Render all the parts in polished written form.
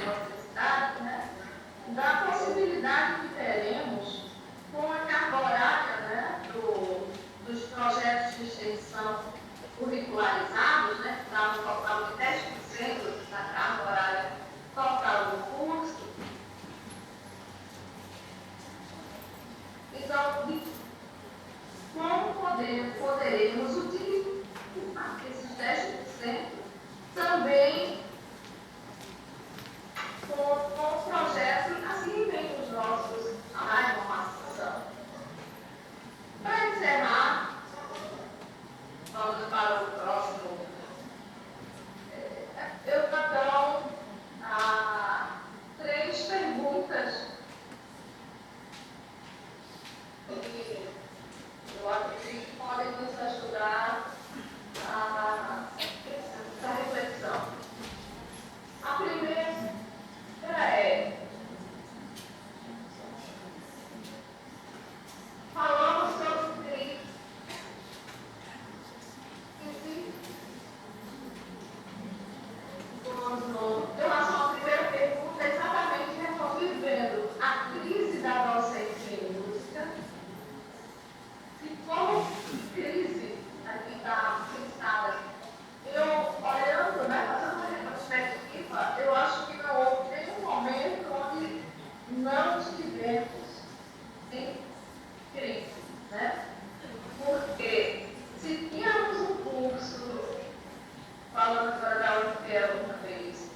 nossa cidade, né, da possibilidade que teremos com a carga horária, né, dos projetos de extensão curricularizados, né, que dá um total de 10% da carga horária total do curso. Então, como poderemos utilizar esses 10% também com o projeto assim vem os nossos a informação. Para encerrar, vamos para o próximo. Eu então três perguntas que eu acredito que podem nos ajudar essa reflexão. A primeira é: falamos sobre crise. Eu acho a primeira pergunta exatamente resolvendo a crise da docência em música e como crise aqui está pensada. Eu, olhando, né, fazendo uma retrospectiva, eu acho que não houve nenhum momento onde não estivemos em crise, né? Porque se tínhamos um curso, falando agora da Olimpíada uma vez,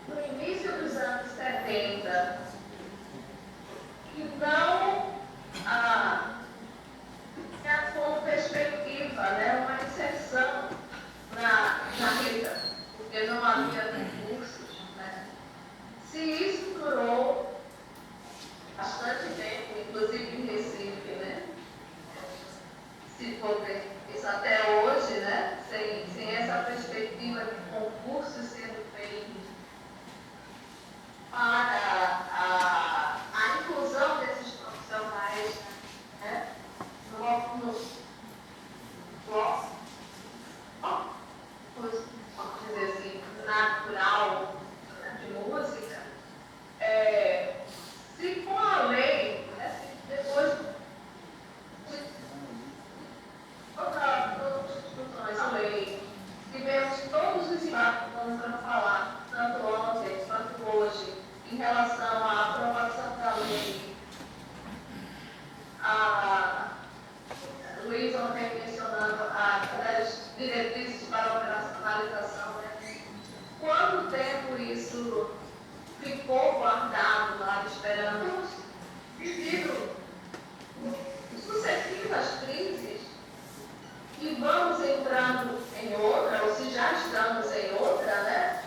no início dos anos 70, que não tinha como perspectiva, né, uma inserção na vida, porque não havia recursos, né? Se isso durou bastante tempo, inclusive em Recife, né? Se for ver isso até hoje, né? Sem essa perspectiva de concursos sendo feitos para a inclusão desses profissionais, né? Vamos dizer assim, natural de música, se com a lei, né, se depois de todas as discussões da lei, tivemos todos os impactos que vamos falar, tanto ontem quanto hoje, em relação à aprovação da lei, Luiz ontem mencionando as diretrizes para a operacionalização, né? Quanto tempo isso ficou guardado lá, esperando, devido sucessivas crises, e vamos entrando em outra, ou se já estamos em outra, né?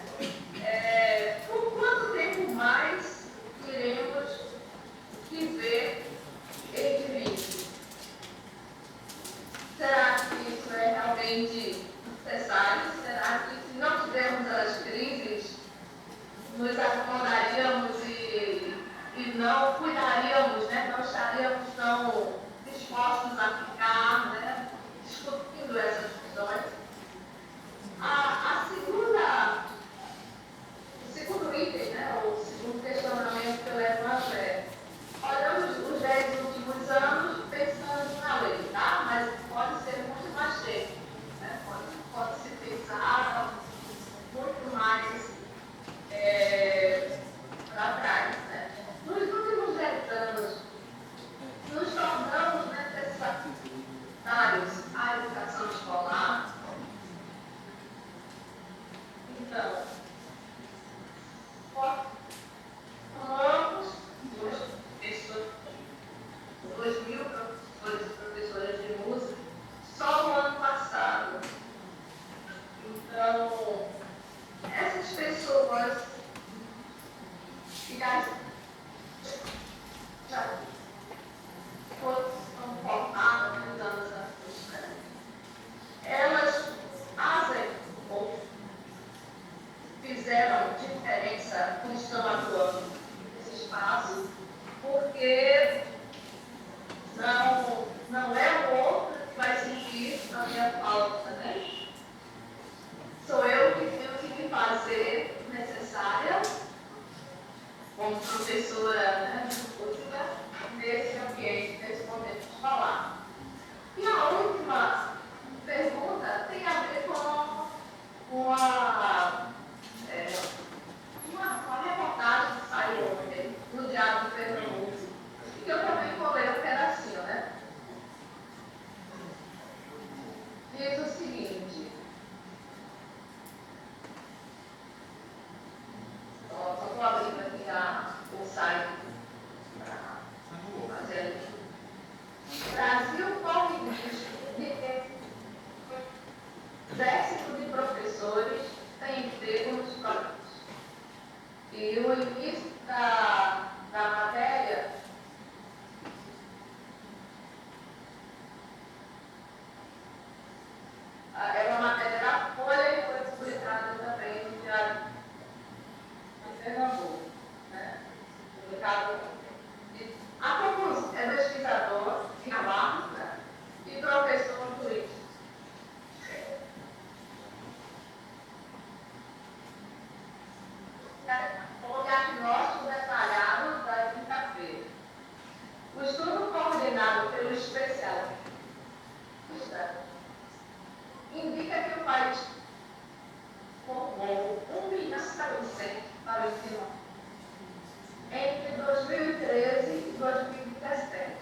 Por quanto tempo mais iremos viver em crise? Será que isso é realmente necessário? Será que se não tivermos as crises, nos acomodaríamos e não cuidaríamos, né? Não estaríamos tão dispostos a ficar, né, discutindo essas questões? O segundo item, né, o segundo questionamento que eu levanto é: olhamos os 10 últimos anos pensando na lei, tá? Mas pode ser muito mais tempo, né? Pode se pensar muito mais como professora, né, de música, nesse ambiente, nesse momento de falar. E a última pergunta tem a ver com uma reportagem que saiu ontem no Diário do Pernambuco, e que eu também vou ler um pedacinho, né? Diz o seguinte. Estou abrindo aqui o site para fazer aqui. Brasil corre risco de exército de professores sem emprego nos próximos. E o início da matéria é uma matéria da Folha e foi publicada também no Diário de Pernambuco, né? Publicado ontem. A conclusão é pesquisador em Navarro, né? E professor turístico. O diagnóstico detalhado da quinta-feira. O estudo coordenado pelo especialista indica que o país formou 1 milhão para o ensino entre 2013 e 2017,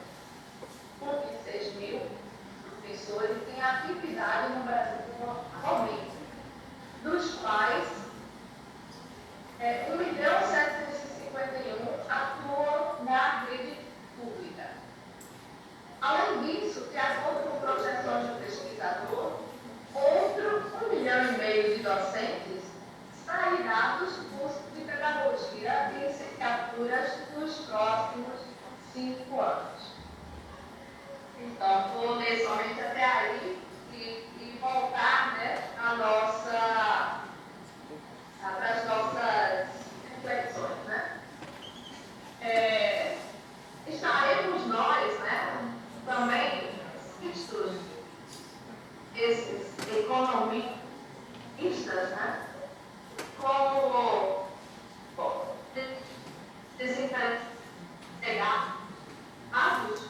com 26 mil professores em atividade no Brasil atualmente, dos quais 1.751 atuam na rede pública. Além disso, de acordo com projeções do pesquisador, outro 1,5 milhão de docentes sairá dos cursos de pedagogia e licenciaturas nos próximos 5 anos. Então, vou ler somente até aí e voltar, né, para as nossas reflexões, né? Estaremos nós, né, também vistos, esses economistas, né, como desempregados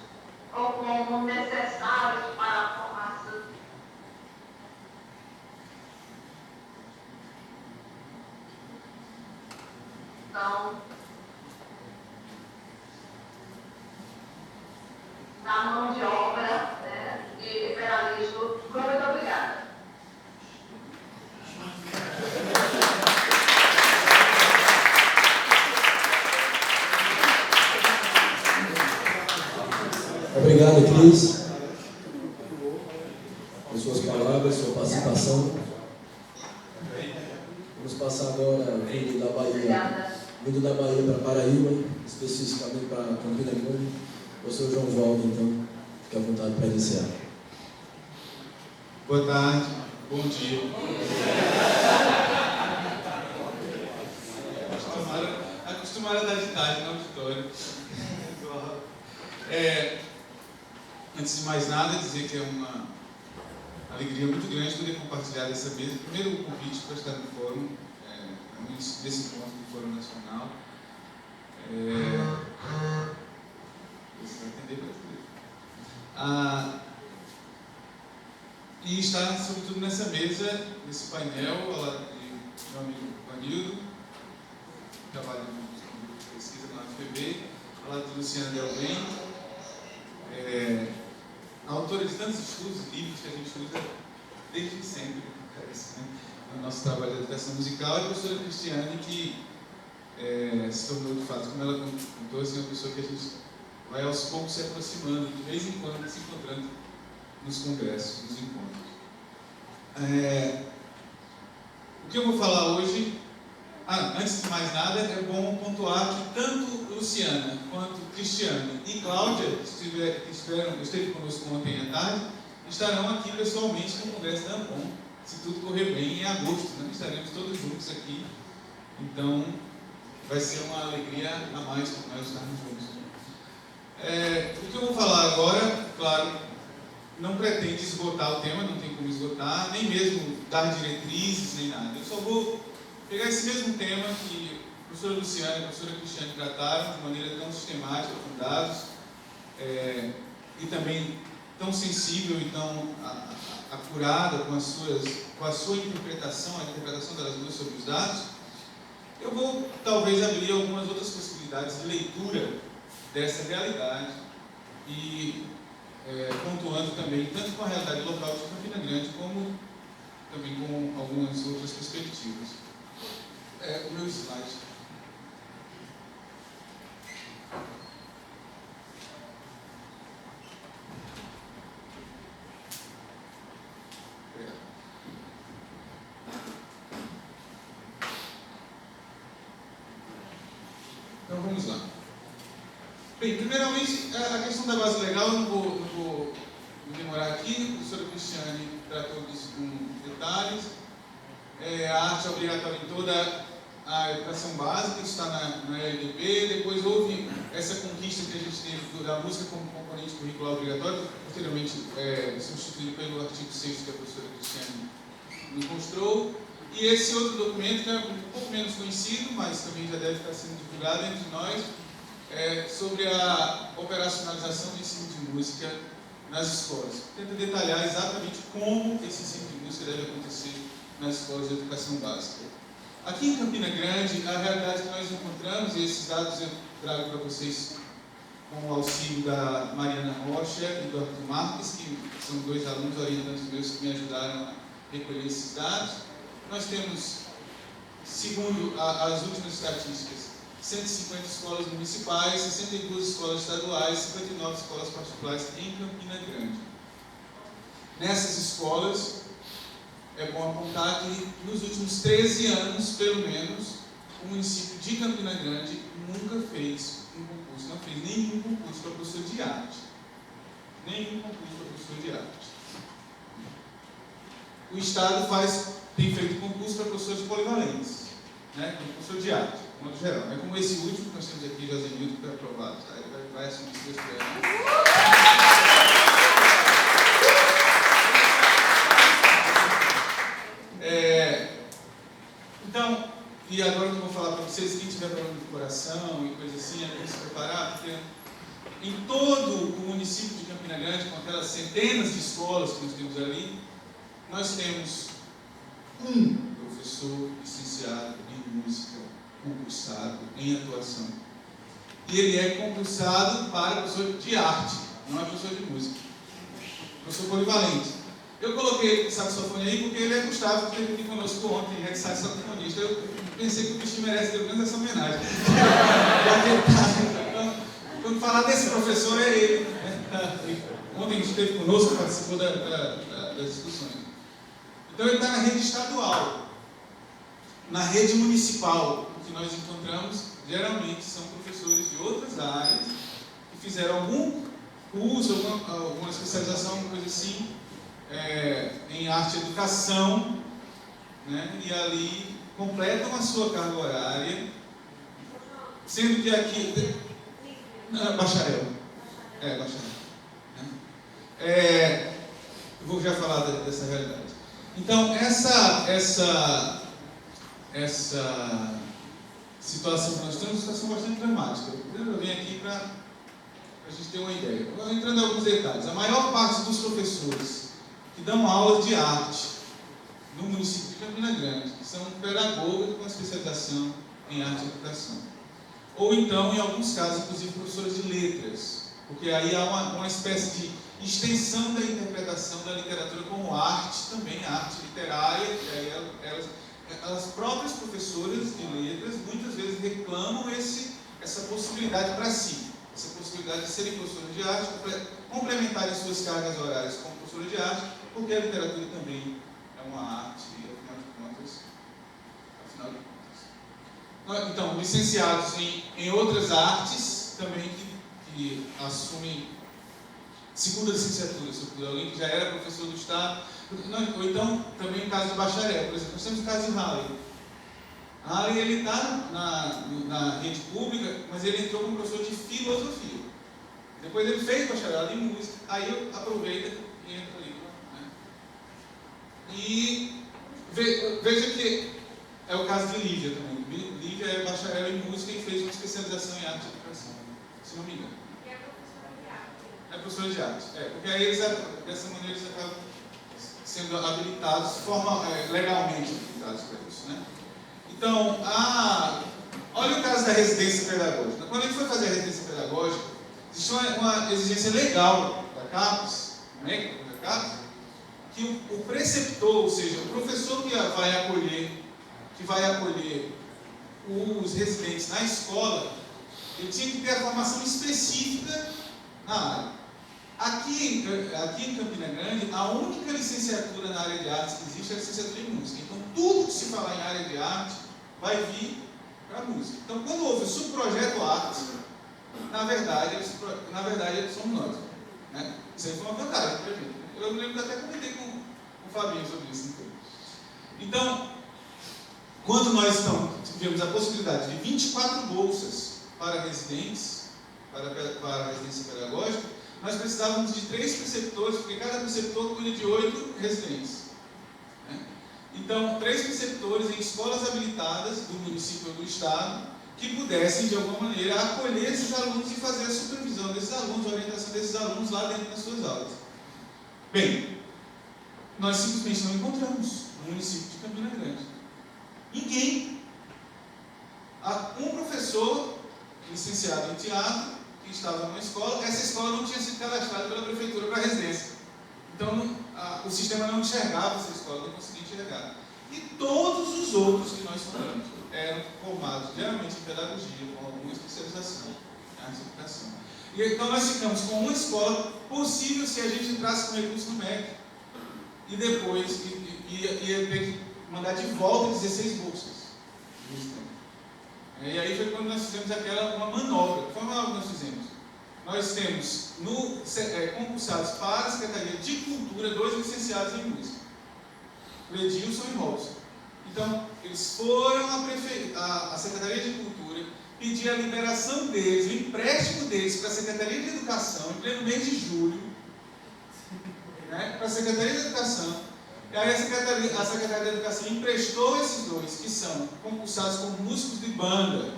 ou como necessários para a formação. Então, da mão de obra, né, de liberalismo. Muito obrigada. Obrigado, Cris, por suas palavras, sua participação. Vamos passar agora vindo da Bahia para Paraíba, especificamente para Campina Grande. O senhor João Valdo, então, fique à vontade para iniciar. Boa tarde, bom dia. Acostumaram a dar de tarde no auditório. Antes de mais nada, dizer que é uma alegria muito grande poder compartilhar dessa mesa. Primeiro, o convite para estar no fórum, no início desse encontro do Fórum Nacional. E estar, sobretudo, nessa mesa, nesse painel, ao lado de meu amigo Vanildo, que trabalha em pesquisa na UFPB, ao lado de Luciana Delbem, autora de tantos estudos e livros que a gente usa desde sempre, no nosso trabalho de educação musical, e a professora Cristiane, que se tornou, de fato, como ela contou, assim, uma pessoa que a gente vai aos poucos se aproximando, de vez em quando se encontrando nos congressos, nos encontros. O que eu vou falar hoje, antes de mais nada, é bom pontuar que tanto Luciana quanto Cristiane e Cláudia, que esteve conosco ontem à tarde, estarão aqui pessoalmente no Congresso da Ampom, se tudo correr bem, em agosto, né? Estaremos todos juntos aqui, então vai ser uma alegria a mais para nós estarmos juntos. O que eu vou falar agora, claro, não pretende esgotar o tema, não tem como esgotar, nem mesmo dar diretrizes, nem nada. Eu só vou pegar esse mesmo tema que a professora Luciana e a professora Cristiane trataram de maneira tão sistemática, com dados, e também tão sensível e tão acurada com a sua interpretação, a interpretação das duas sobre os dados. Eu vou talvez abrir algumas outras possibilidades de leitura dessa realidade e pontuando também tanto com a realidade local de Campina Grande como também com algumas outras perspectivas. O meu slide. Então vamos lá. Bem, primeiramente, a questão da base legal, eu não vou me demorar aqui, a professora Cristiane tratou disso com detalhes. A arte é obrigatória em toda a educação básica, isso está na LDB. Depois houve essa conquista que a gente teve da música como componente curricular obrigatório, posteriormente substituído pelo artigo 6º que a professora Cristiane nos mostrou. E esse outro documento, que é um pouco menos conhecido, mas também já deve estar sendo divulgado entre nós, sobre a operacionalização do ensino de música nas escolas. Tenta detalhar exatamente como esse ensino de música deve acontecer nas escolas de educação básica. Aqui em Campina Grande, a realidade que nós encontramos, e esses dados eu trago para vocês com o auxílio da Mariana Rocha e do Arthur Marques, que são dois alunos orientantes meus que me ajudaram a recolher esses dados. Nós temos, segundo as últimas estatísticas, 150 escolas municipais, 62 escolas estaduais, 59 escolas particulares em Campina Grande. Nessas escolas, é bom apontar que nos últimos 13 anos, pelo menos, o município de Campina Grande nunca fez um concurso, não fez nenhum concurso para professor de arte. Nenhum concurso para professor de arte. O Estado tem feito concurso para professores polivalentes, né, como professor de arte, de modo geral. Não é como esse último que nós temos aqui, José Milton, que foi aprovado. Tá? Ele vai assumir os seus prêmios. Então, e agora eu vou falar para vocês, quem tiver problema de coração e coisa assim, é para se preparar, porque em todo o município de Campina Grande, com aquelas centenas de escolas que nós temos ali, nós temos um professor licenciado em música, concursado em atuação. E ele é concursado para professor de arte, não é professor de música. Professor polivalente. Eu coloquei o saxofone aí porque ele é Gustavo, que esteve aqui conosco ontem, é saxofonista. Eu pensei que o bichinho merece pelo menos essa homenagem. Então, quando falar desse professor, é ele. Ontem esteve conosco, participou das discussões. Então ele está na rede estadual. Na rede municipal, o que nós encontramos, geralmente, são professores de outras áreas, que fizeram algum curso, alguma especialização, alguma coisa assim, em arte e educação, né, e ali completam a sua carga horária, sendo que aqui... bacharel. Bacharel. Né? Eu vou já falar dessa realidade. Então, essa situação que nós temos é uma situação bastante dramática. Eu venho aqui para a gente ter uma ideia. Entrando em alguns detalhes. A maior parte dos professores que dão aulas de arte no município de Campina Grande são pedagogas com especialização em arte e educação. Ou então, em alguns casos, inclusive, professores de letras, porque aí há uma espécie de extensão da interpretação da literatura como arte, também arte literária, e aí elas próprias professoras de letras muitas vezes reclamam essa possibilidade para si, essa possibilidade de serem professores de arte, complementarem suas cargas horárias como professores de arte, porque a literatura também é uma arte, afinal de contas. Então, licenciados em outras artes, também que assumem segunda licenciatura, sobretudo alguém que já era professor do Estado, ou então também o caso do bacharel, por exemplo, nós temos o caso de Halley. Halley, ele está na rede pública, mas ele entrou como professor de filosofia. Depois ele fez bacharelado em música, aí aproveita e entra ali. Né? E veja que é o caso de Lívia também. Lívia inclusive, é bacharel em música e fez uma especialização em arte e educação, se não me engano. E é professora de arte. É professora de arte. Porque aí eles, dessa maneira eles acabam sendo habilitados, legalmente habilitados para isso, né? Então, olha o caso da residência pedagógica. Quando a gente foi fazer a residência pedagógica, existe uma exigência legal da CAPES, né, que o preceptor, ou seja, o professor que vai acolher os residentes na escola, ele tinha que ter a formação específica na área. Aqui em Campina Grande, a única licenciatura na área de artes que existe é a licenciatura em música. Então, tudo que se falar em área de arte vai vir para a música. Então, quando houve o subprojeto arte, na verdade somos nós. Né? Isso aí foi uma vantagem para a gente. Eu me lembro que até comentei com o Fabinho sobre isso. Então, quando nós tivemos a possibilidade de 24 bolsas para residentes, para a residência pedagógica, nós precisávamos de 3 preceptores, porque cada preceptor cuida de 8 residentes. Né? Então, 3 preceptores em escolas habilitadas do município ou do estado, que pudessem, de alguma maneira, acolher esses alunos e fazer a supervisão desses alunos, a orientação desses alunos lá dentro das suas aulas. Bem, nós simplesmente não encontramos no município de Campina Grande ninguém. Há um professor licenciado em teatro que estava numa escola. Essa escola não tinha sido cadastrada pela prefeitura para residência. Então, o sistema não enxergava essa escola, não conseguia enxergar. E todos os outros que nós formamos eram formados geralmente em pedagogia, com alguma especialização em arte e educação. E então nós ficamos com uma escola possível se a gente entrasse com recurso no MEC. E depois ia ter que mandar de volta 16 bolsas. E aí foi quando nós fizemos uma manobra. Qual manobra nós fizemos? Nós temos concursados para a Secretaria de Cultura 2 licenciados em música, o Edilson e Robson. Então, eles foram à Secretaria de Cultura pedir a liberação deles, o empréstimo deles para a Secretaria de Educação, em pleno mês de julho, né, para a Secretaria de Educação. E aí a Secretaria de Educação emprestou esses 2, que são concursados como músicos de banda,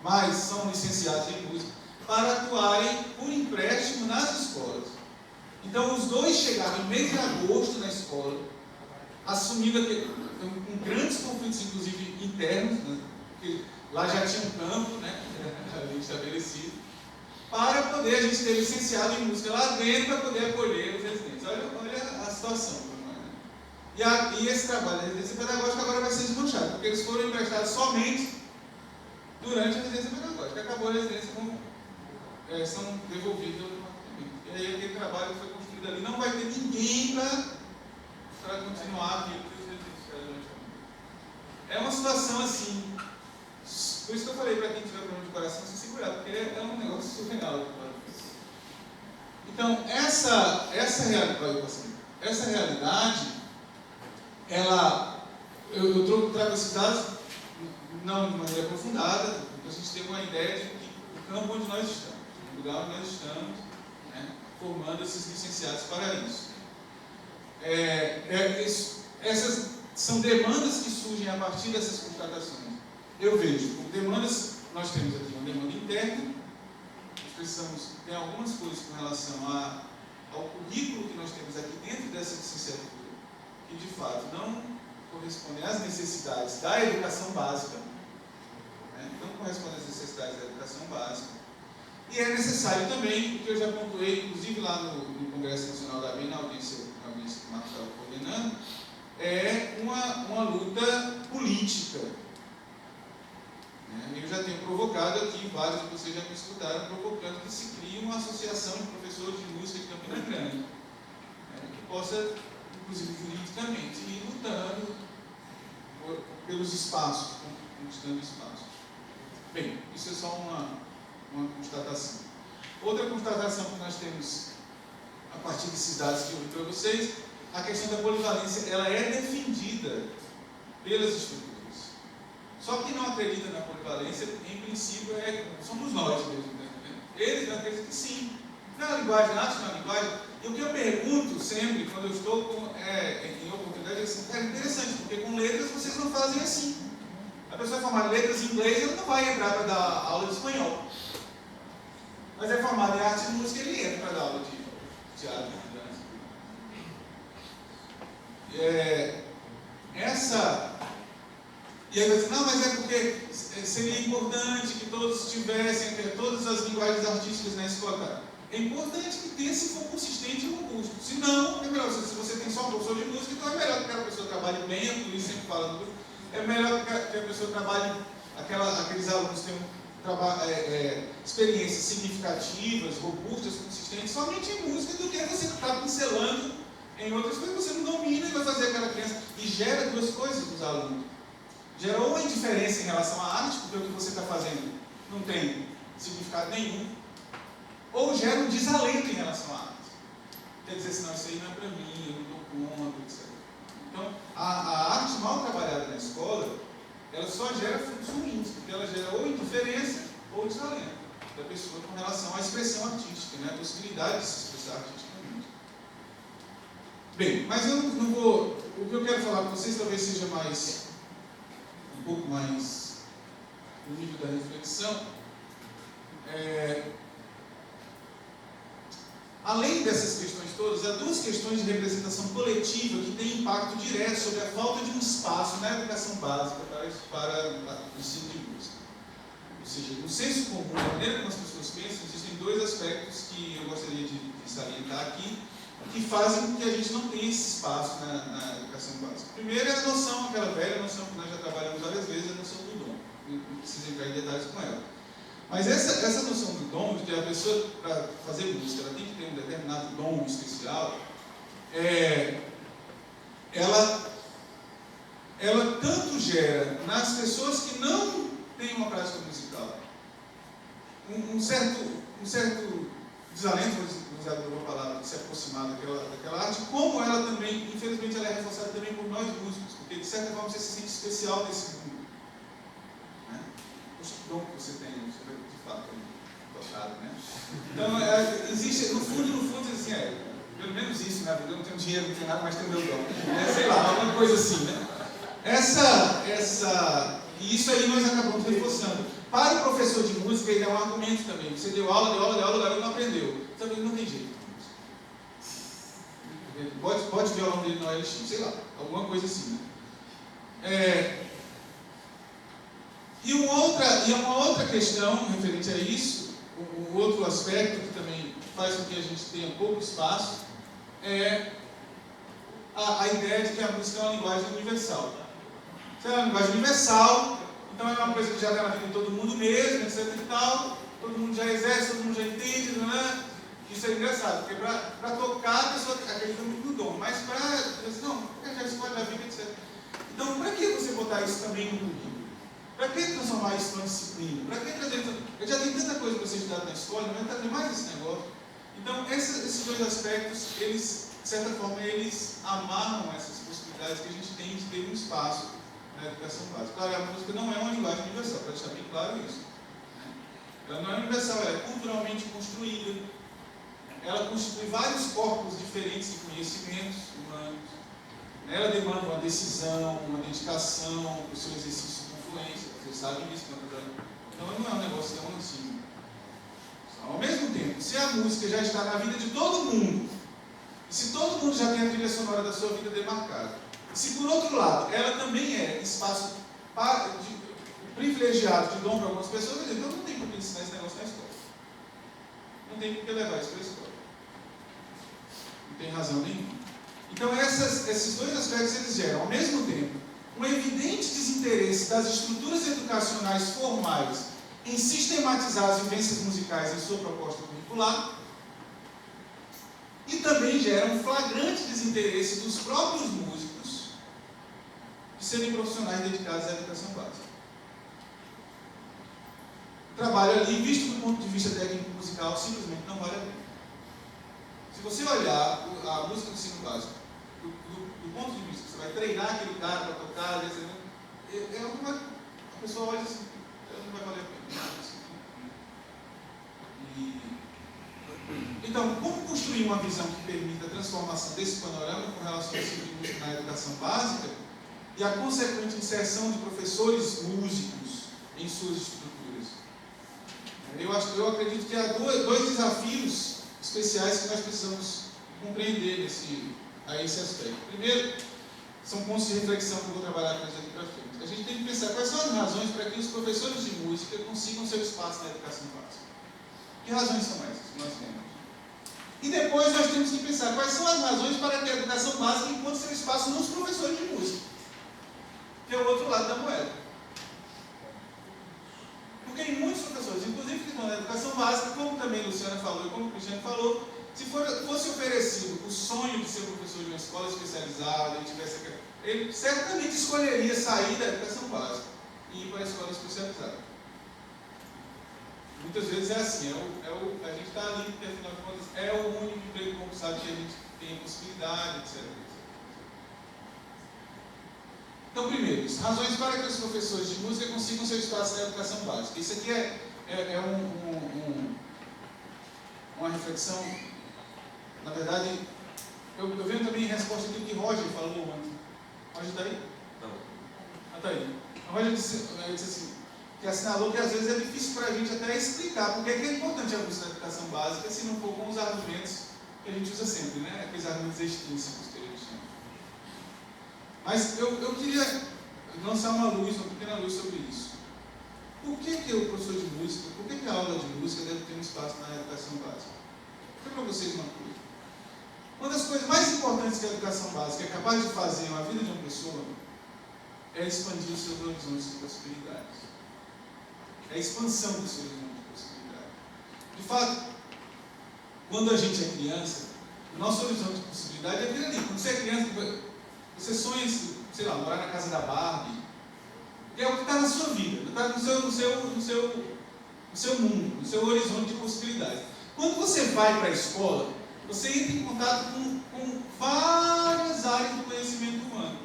mas são licenciados em música, para atuarem por empréstimo nas escolas. Então, os 2 chegaram em mês de agosto na escola, assumindo com grandes conflitos, inclusive internos, né, porque lá já tinha um campo, né, ali estabelecido, para poder a gente ter licenciado em música lá dentro para poder acolher os residentes. Olha a situação. E esse trabalho da residência pedagógica agora vai ser desmanchado, porque eles foram emprestados somente durante a residência pedagógica. Acabou a residência, são devolvidos ao departamento. E aí aquele trabalho que foi construído ali não vai ter ninguém para continuar aquilo que os residentes fizeram durante a vida. É uma situação assim. Por isso que eu falei para quem tiver problema de coração se segurar, porque é um negócio surreal. Então, essa realidade, eu trago esses dados não de maneira aprofundada, para a gente ter uma ideia de do campo onde nós estamos, do lugar onde nós estamos, né, formando esses licenciados para isso. Essas são demandas que surgem a partir dessas constatações. Eu vejo como demandas, nós temos aqui uma demanda interna, nós precisamos ter algumas coisas com relação ao currículo que nós temos aqui dentro dessa licenciatura, que de fato não correspondem às necessidades da educação básica, né? Não correspondem às necessidades da educação básica. E é necessário também, o que eu já pontuei, inclusive lá no Congresso Nacional da ABEN, na audiência que o Marcos estava coordenando, é uma luta política. Eu já tenho provocado aqui, vários de vocês já me escutaram, provocando que se crie uma associação de professores de música de Campina Grande, que possa, inclusive juridicamente, ir lutando pelos espaços, conquistando espaços. Bem, isso é só uma constatação. Outra constatação que nós temos, a partir desses dados que eu vi para vocês, a questão da polivalência, ela é defendida pelas estruturas. Só que não acredita na polivalência, em princípio, somos nós mesmo. Né? Eles acreditam que sim. Na linguagem, na arte, na linguagem. E o que eu pergunto sempre, quando eu estou em oportunidade, é assim, cara, interessante, porque com letras vocês não fazem assim. A pessoa é formada em letras em inglês, ele não vai entrar para dar aula de espanhol. Mas é formado em arte e música, ele entra para dar aula de teatro, de dança. E aí vai dizer, não, mas é porque seria importante que todos tivessem todas as linguagens artísticas na escola. É importante que tenha, se for consistente e robusto. Se não, é melhor. Se você tem só um professor de música, então é melhor que aquela pessoa trabalhe bem, a Luiz sempre fala, é melhor que a pessoa trabalhe, aqueles alunos tenham experiências significativas, robustas, consistentes, somente em música, do que você estar pincelando em outras coisas que você não domina e vai fazer aquela criança. E gera duas coisas para os alunos. Gera ou a indiferença em relação à arte, porque o que você está fazendo não tem significado nenhum, ou gera um desalento em relação à arte. Quer dizer assim, não, isso aí não é para mim, eu não dou conta, etc. Então, a arte mal trabalhada na escola, ela só gera frutos ruins, porque ela gera ou indiferença ou desalento da pessoa com relação à expressão artística, né? A possibilidade de se expressar artisticamente. Bem, mas eu não vou... O que eu quero falar para vocês talvez seja um pouco mais no nível da reflexão. Além dessas questões todas, há duas questões de representação coletiva que têm impacto direto sobre a falta de um espaço na educação básica para o ensino de música. Ou seja, no senso comum, da maneira como as pessoas pensam, existem dois aspectos que eu gostaria de salientar aqui, que fazem com que a gente não tenha esse espaço na educação básica. Primeiro é a noção, aquela velha noção que nós já trabalhamos várias vezes, a noção do dom. Não preciso entrar em detalhes com ela. Mas essa noção do dom, de que a pessoa, para fazer música, ela tem que ter um determinado dom especial, ela tanto gera nas pessoas que não têm uma prática musical um certo desalento, vou usar uma palavra, de se aproximar daquela arte, como ela também, infelizmente, ela é reforçada também por nós músicos, porque de certa forma você se sente especial nesse mundo. Né? Poxa, que dom que você tem, você vai de fato tocado, né? Então, existe, no fundo, assim, pelo menos isso, né? Eu não tenho dinheiro, não tenho nada, mas tenho meu dom. Sei lá, alguma coisa assim, né? E isso aí nós acabamos reforçando. Para o professor de música, ele é um argumento também. Você deu aula, o garoto não aprendeu. Então ele não tem jeito. Pode violão dele no LX, sei lá, alguma coisa assim, né? E uma outra questão referente a isso, um outro aspecto que também faz com que a gente tenha pouco espaço, é a ideia de que a música é uma linguagem universal. Se é uma linguagem universal, então é uma coisa que já está na vida de todo mundo mesmo, etc e tal, todo mundo já exerce, todo mundo já entende, não é? Isso é engraçado, porque para tocar a pessoa acredita muito no dom, mas para dizer, não, já escolhe a vida, etc. Então, para que você botar isso também no currículo? Para que transformar isso numa disciplina? Para que trazer... Eu já tenho tanta coisa para ser estudado na escola, não vai trazer mais esse negócio. Então, esses dois aspectos, eles, de certa forma, eles amarram essas possibilidades que a gente tem de ter um espaço na educação básica. Claro, a música não é uma linguagem universal, para deixar bem claro isso. Ela não é universal, ela é culturalmente construída. Ela constitui vários corpos diferentes de conhecimentos humanos. Ela demanda uma decisão, uma dedicação, o seu exercício com fluência. Vocês sabem disso, então não é um negócio tão assim. Ao mesmo tempo, se a música já está na vida de todo mundo, e se todo mundo já tem a trilha sonora da sua vida demarcada, e se por outro lado ela também é espaço privilegiado de dom para algumas pessoas, então não tem por que ensinar esse negócio na escola. Não tem por que levar isso para a escola. Não tem razão nenhuma. Então esses dois aspectos eles geram, ao mesmo tempo, um evidente desinteresse das estruturas educacionais formais em sistematizar as vivências musicais em sua proposta curricular, e também gera um flagrante desinteresse dos próprios músicos de serem profissionais dedicados à educação básica. O trabalho ali, visto do ponto de vista técnico musical, simplesmente não vale a pena. Se você olhar a música do ensino básico, do ponto de vista que você vai treinar aquele cara para tocar, a pessoa olha assim, não vai valer a pena. Então, como construir uma visão que permita a transformação desse panorama com relação ao ensino de música na educação básica, e a consequente inserção de professores músicos em suas estruturas. Eu acredito que há dois desafios especiais que nós precisamos compreender a esse aspecto. Primeiro, são pontos de reflexão que eu vou trabalhar com eles aqui para frente. A gente tem que pensar quais são as razões para que os professores de música consigam seu espaço na educação básica. Que razões são essas que nós temos? E depois nós temos que pensar quais são as razões para que a educação básica encontre seu espaço nos professores de música, que é o outro lado da moeda. Porque em muitos professores, inclusive que estão na educação básica, como também a Luciana falou e como o Cristiano falou, se fosse oferecido o sonho de ser professor de uma escola especializada, ele certamente escolheria sair da educação básica e ir para a escola especializada. Muitas vezes é assim, a gente está ali porque, afinal de contas, é o único emprego concursado que a gente tem possibilidade, etc. Então, primeiro, razões para que os professores de música consigam seu espaço na educação básica. Isso aqui uma reflexão, na verdade, eu venho também em resposta àquilo que Roger falou ontem. Roger está aí? Não. Ah, está aí. A Roger disse assim, que assinalou que às vezes é difícil para a gente até explicar porque é importante a música na educação básica, se não for com os argumentos que a gente usa sempre, né? Aqueles argumentos extrínsecos que a gente chama. Mas eu queria lançar uma pequena luz sobre isso. Por que o professor de música, por que a aula de música deve ter um espaço na educação básica? Vou para vocês uma coisa. Uma das coisas mais importantes que a educação básica é capaz de fazer na vida de uma pessoa é expandir os seus horizontes de possibilidades. É a expansão do seu horizonte de possibilidades. De fato, quando a gente é criança, o nosso horizonte de possibilidade é aquele ali. Quando você é criança, você sonha, sei lá, morar na casa da Barbie, que é o que está na sua vida, está no seu mundo, no seu horizonte de possibilidades. Quando você vai para a escola, você entra em contato com várias áreas do conhecimento humano.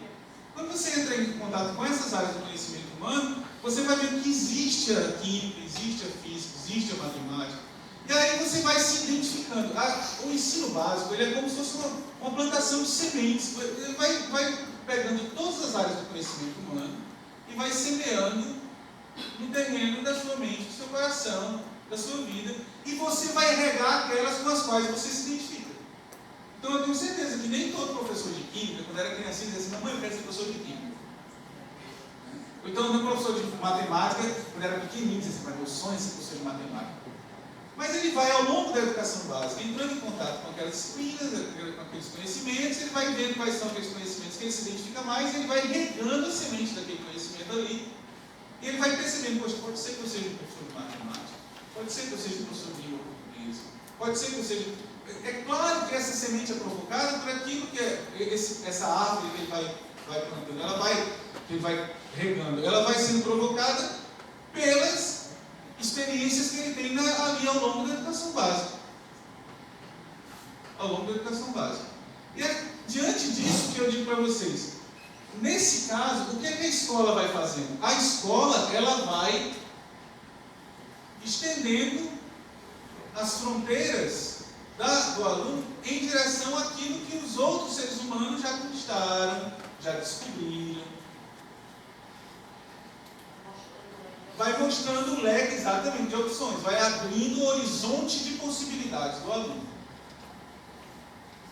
Quando você entra em contato com essas áreas do conhecimento humano, você vai ver que existe a química, existe a física, existe a matemática. E aí você vai se identificando. O ensino básico ele é como se fosse uma plantação de sementes. Ele vai pegando todas as áreas do conhecimento humano e vai semeando no terreno da sua mente, do seu coração, da sua vida. E você vai regar aquelas com as quais você se identifica. Então eu tenho certeza que nem todo professor de química, quando era criancinha, dizia assim, mamãe, eu quero ser professor de química. Ou então o professor de matemática, quando era pequenininho, dizia assim, meu sonho é ser professor de matemática. Mas ele vai, ao longo da educação básica, entrando em contato com aquelas disciplinas, com aqueles conhecimentos, ele vai vendo quais são aqueles conhecimentos que ele se identifica mais, e ele vai regando a semente daquele conhecimento ali, e ele vai percebendo, poxa, pode ser que eu seja um professor de matemática, pode ser que eu seja um professor de língua portuguesa, pode ser que eu seja... É claro que essa semente é provocada por aquilo que essa árvore que ele vai plantando, ele vai regando, ela vai sendo provocada pelas experiências que ele tem ali ao longo da educação básica. Ao longo da educação básica. E é diante disso que eu digo para vocês, nesse caso, o que a escola vai fazendo? A escola, ela vai estendendo as fronteiras do aluno em direção àquilo que os outros seres humanos já conquistaram, já descobriram. Vai mostrando o leque exatamente de opções, vai abrindo o horizonte de possibilidades do aluno.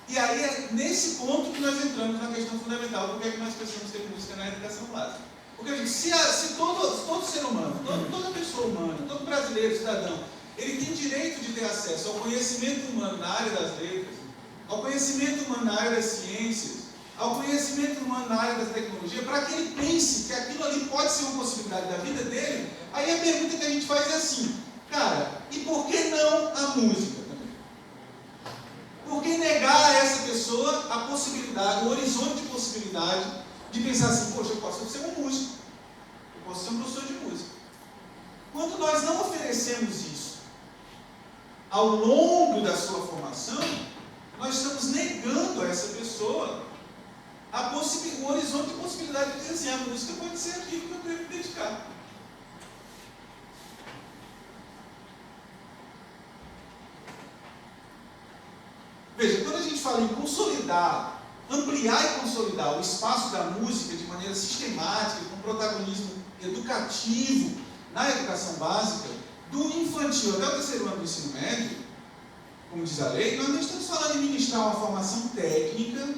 E aí é nesse ponto que nós entramos na questão fundamental, porque é que nós precisamos ter música na educação básica. Porque se todo ser humano, toda pessoa humana, todo brasileiro, cidadão, ele tem direito de ter acesso ao conhecimento humano na área das letras, ao conhecimento humano na área das ciências, ao conhecimento humano na área da tecnologia, para que ele pense que aquilo ali pode ser uma possibilidade da vida dele. Aí a pergunta que a gente faz é assim, cara, e por que não a música também? Por que negar a essa pessoa a possibilidade, o horizonte de possibilidade de pensar assim, poxa, eu posso ser um músico, eu posso ser um professor de música. Quando nós não oferecemos isso ao longo da sua formação, nós estamos negando a essa pessoa o horizonte de possibilidade de dizer assim, a música pode ser aquilo que eu quero me dedicar. Veja, quando a gente fala em consolidar ampliar e consolidar o espaço da música de maneira sistemática, com protagonismo educativo na educação básica, do infantil até o terceiro ano do ensino médio, como diz a lei, nós não estamos falando em ministrar uma formação técnica,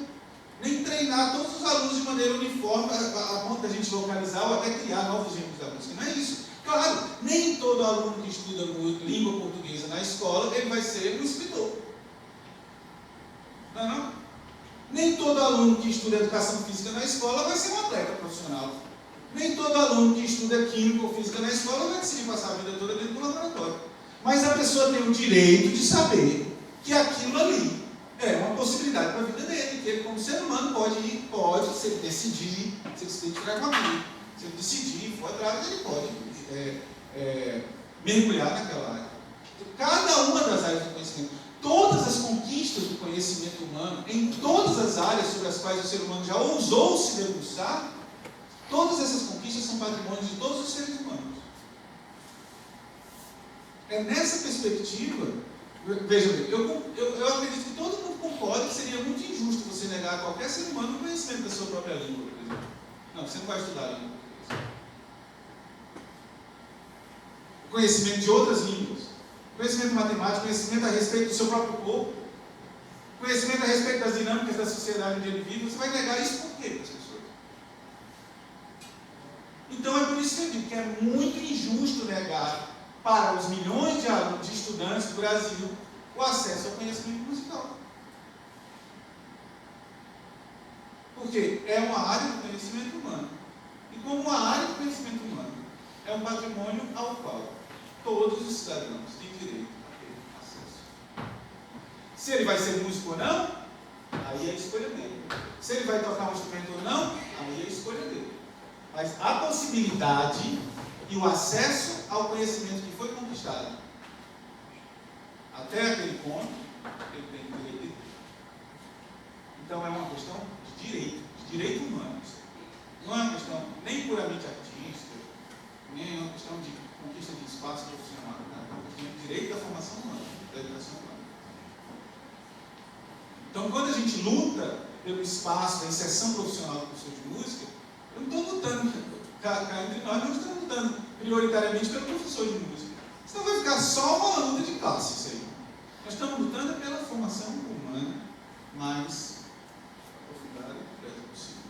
nem treinar todos os alunos de maneira uniforme a ponto da gente localizar ou até criar novos gêneros da música. Não é isso. Claro, nem todo aluno que estuda língua portuguesa na escola, ele vai ser um escritor. Não é não? Nem todo aluno que estuda educação física na escola vai ser um atleta profissional. Nem todo aluno que estuda química ou física na escola vai decidir passar a vida toda dentro do laboratório. Mas a pessoa tem o direito de saber que aquilo ali é uma possibilidade para a vida dele, que ele, como ser humano, pode, se ele decidir, se ele se identificar com aquilo, se ele decidir, for atrás, ele pode mergulhar naquela área. Cada uma das áreas do conhecimento, todas as conquistas do conhecimento humano, em todas as áreas sobre as quais o ser humano já ousou se debruçar, todas essas conquistas são patrimônio de todos os seres humanos. É nessa perspectiva, veja bem, eu acredito que todo mundo concorda que seria muito injusto você negar a qualquer ser humano o conhecimento da sua própria língua, por exemplo. Não, você não vai estudar a língua portuguesa. O conhecimento de outras línguas, conhecimento matemático, conhecimento a respeito do seu próprio corpo, conhecimento a respeito das dinâmicas da sociedade onde ele vive, você vai negar isso por quê para as pessoas? Então é por isso que eu digo que é muito injusto negar para os milhões de alunos, de estudantes do Brasil, o acesso ao conhecimento musical. Porque é uma área do conhecimento humano. E como uma área do conhecimento humano é um patrimônio ao qual todos os cidadãos têm direito a ter acesso. Se ele vai ser músico ou não, aí é a escolha dele. Se ele vai tocar um instrumento ou não, aí é a escolha dele. Mas a possibilidade e o acesso ao conhecimento que foi conquistado até aquele ponto, ele tem direito. Então é uma questão de direito humano. Não é uma questão nem puramente artística, nem é uma questão de conquista de espaço profissional. É uma questão de direito da formação humana, da educação humana. Então, quando a gente luta pelo espaço da inserção profissional do professor de música, eu não estou lutando, cá entre nós não estamos lutando prioritariamente pelo professor de música. Senão vai ficar só uma luta de classe, isso aí. Nós estamos lutando pela formação humana mais aprofundada e possível.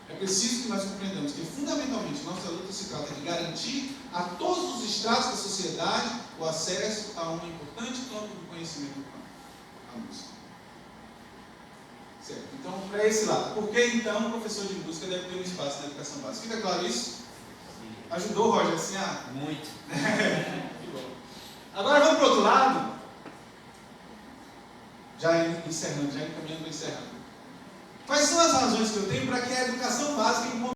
É preciso que nós compreendamos que, fundamentalmente, nossa luta se trata de garantir a todos os estratos da sociedade o acesso a um importante campo do conhecimento humano, a música. Certo? Então, para esse lado, por que então o professor de música deve ter um espaço na educação básica? Fica claro isso? Ajudou, Roger, assim? Muito. Que bom. Agora vamos para o outro lado. Já encerrando, já encaminhando para encerrar. Quais são as razões que eu tenho para que a educação básica